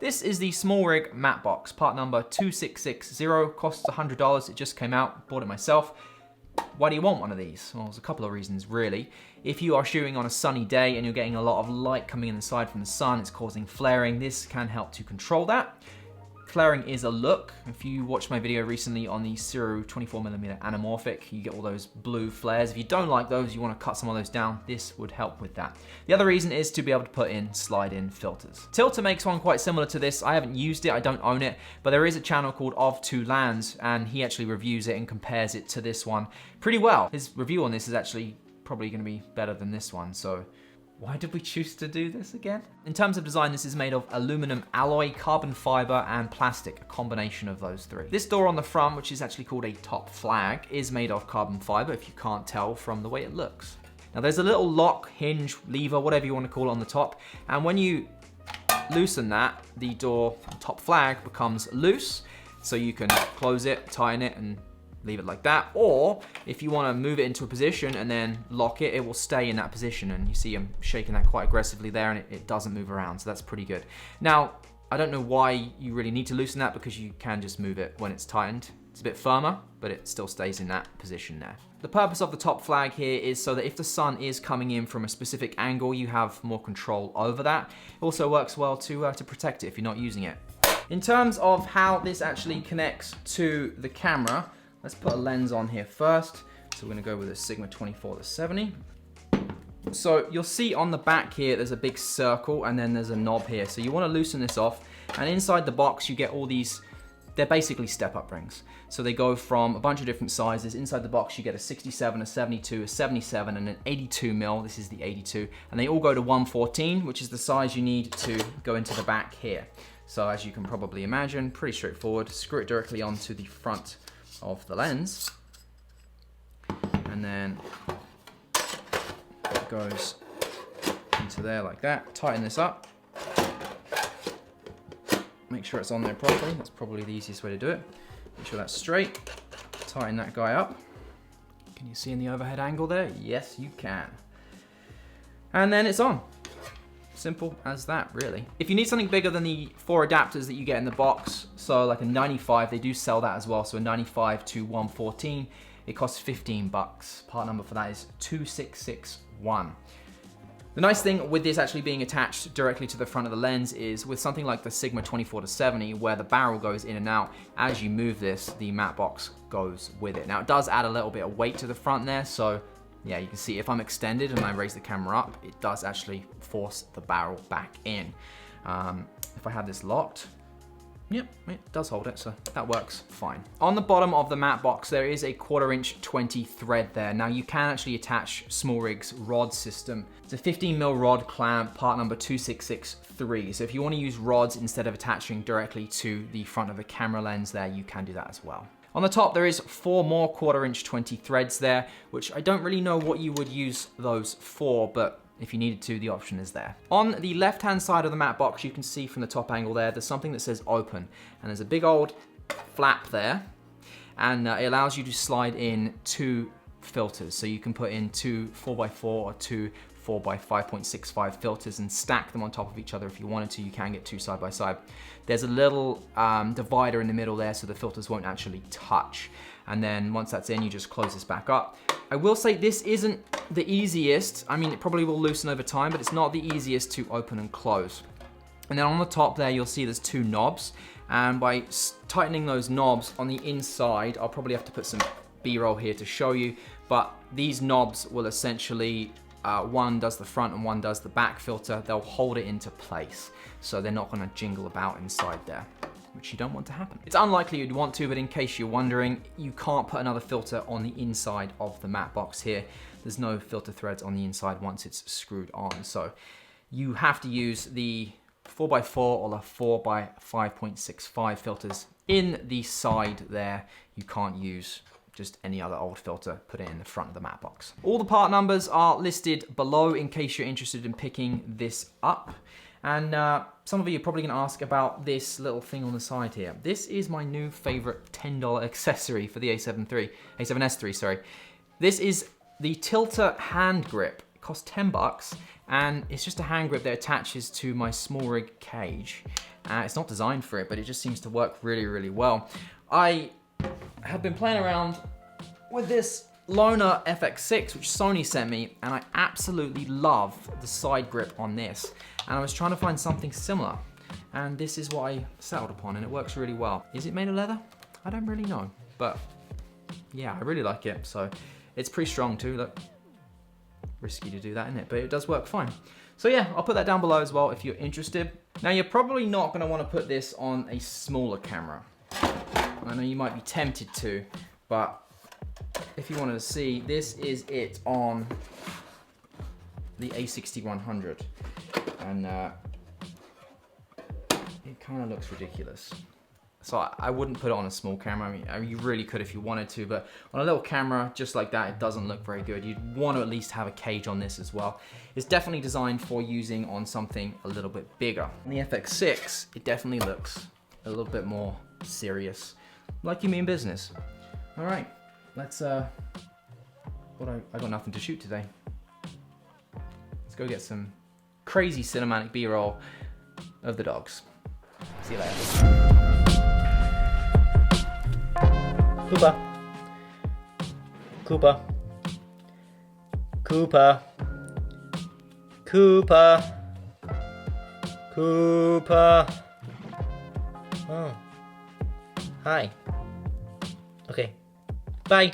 This is the SmallRig matte box, part number 2660, costs $100, it just came out, bought it myself. Why do you want one of these? Well, there's a couple of reasons really. If you are shooting on a sunny day and you're getting a lot of light coming in the side from the sun, it's causing flaring, this can help to control that. Flaring is a look. If you watched my video recently on the Zero 24mm anamorphic, you get all those blue flares. If you don't like those, you want to cut some of those down, this would help with that. The other reason is to be able to put in slide-in filters. Tilter makes one quite similar to this. I haven't used it, I don't own it, but there is a channel called Of Two Lands, and he actually reviews it and compares it to this one pretty well. His review on this is actually probably going to be better than this one, so why did we choose to do this again? In terms of design, this is made of aluminum alloy, carbon fiber, and plastic, a combination of those three. This door on the front, which is actually called a top flag, is made of carbon fiber, if you can't tell from the way it looks. Now there's a little lock, hinge, lever, whatever you want to call it on the top, and when you loosen that, the door top flag becomes loose, so you can close it, tighten it, and leave it like that. Or if you want to move it into a position and then lock it, it will stay in that position. And you see I'm shaking that quite aggressively there, and it doesn't move around, so that's pretty good. Now, I don't know why you really need to loosen that, because you can just move it when it's tightened. It's a bit firmer, but it still stays in that position there. The purpose of the top flag here is so that if the sun is coming in from a specific angle, you have more control over that. It also works well to protect it if you're not using it. In terms of how this actually connects to the camera, let's put a lens on here first. So we're gonna go with a Sigma 24-70. So you'll see on the back here, there's a big circle and then there's a knob here. So you wanna loosen this off, and inside the box you get all these, they're basically step-up rings. So they go from a bunch of different sizes. Inside the box you get a 67, a 72, a 77, and an 82 mil. This is the 82. And they all go to 114, which is the size you need to go into the back here. So as you can probably imagine, pretty straightforward. Screw it directly onto the front of the lens, and then it goes into there like that. Tighten this up, make sure it's on there properly. That's probably the easiest way to do it. Make sure that's straight. Tighten that guy up. Can you see in the overhead angle there? Yes, you can. And then it's on. Simple as that, really. If you need something bigger than the 4 adapters that you get in the box, so like a 95, they do sell that as well, so a 95 to 114, it costs 15 bucks. Part number for that is 2661. The nice thing with this actually being attached directly to the front of the lens is with something like the Sigma 24-70, where the barrel goes in and out, as you move this, the matte box goes with it. Now it does add a little bit of weight to the front there, so yeah, you can see if I'm extended and I raise the camera up, it does actually force the barrel back in. If I have this locked, yep, it does hold it, so that works fine. On the bottom of the matte box, there is a 1/4" 20 thread there. Now you can actually attach SmallRig's rod system. It's a 15mm rod clamp, part number 2663. So if you want to use rods instead of attaching directly to the front of the camera lens there, you can do that as well. On the top, there is 4 more 1/4" 20 threads there, which I don't really know what you would use those for, but if you needed to, the option is there. On the left-hand side of the matte box, you can see from the top angle there, there's something that says open, and there's a big old flap there, and it allows you to slide in 2 filters. So you can put in 2 4x4 or 2 4x5.65 filters and stack them on top of each other if you wanted to. You can get 2 side by side. There's a little divider in the middle there, so the filters won't actually touch. And then once that's in, you just close this back up. I will say this isn't the easiest. I mean, it probably will loosen over time, but it's not the easiest to open and close. And then on the top there, you'll see there's 2 knobs. And by tightening those knobs on the inside, I'll probably have to put some B-roll here to show you, but these knobs will essentially, one does the front and one does the back filter. They'll hold it into place, so they're not gonna jingle about inside there, which you don't want to happen. It's unlikely you'd want to, but in case you're wondering, you can't put another filter on the inside of the matte box here. There's no filter threads on the inside once it's screwed on. So you have to use the 4x4 or the 4x5.65 filters in the side there. You can't use just any other old filter, put it in the front of the matte box. All the part numbers are listed below in case you're interested in picking this up. And some of you are probably gonna ask about this little thing on the side here. This is my new favorite $10 accessory for the A7S III, sorry. This is the tilter hand grip. It costs 10 bucks, and it's just a hand grip that attaches to my SmallRig cage. It's not designed for it, but it just seems to work really, really well. I have been playing around with this Loner FX6, which Sony sent me, and I absolutely love the side grip on this. And I was trying to find something similar, and this is what I settled upon, and it works really well. Is it made of leather? I don't really know, but yeah, I really like it. So it's pretty strong too. Look, risky to do that, isn't it? But it does work fine. So yeah, I'll put that down below as well if you're interested. Now, you're probably not going to want to put this on a smaller camera. I know you might be tempted to, but if you wanted to see, this is it on the A6100, and it kind of looks ridiculous. So I wouldn't put it on a small camera. I mean, you really could if you wanted to, but on a little camera just like that, it doesn't look very good. You'd want to at least have a cage on this as well. It's definitely designed for using on something a little bit bigger. On the FX6, it definitely looks a little bit more serious, like you mean business. All right, let's, I got nothing to shoot today. Let's go get some crazy cinematic B-roll of the dogs. See you later. Cooper. Cooper. Cooper. Cooper. Cooper. Oh. Hi. Okay. Bye.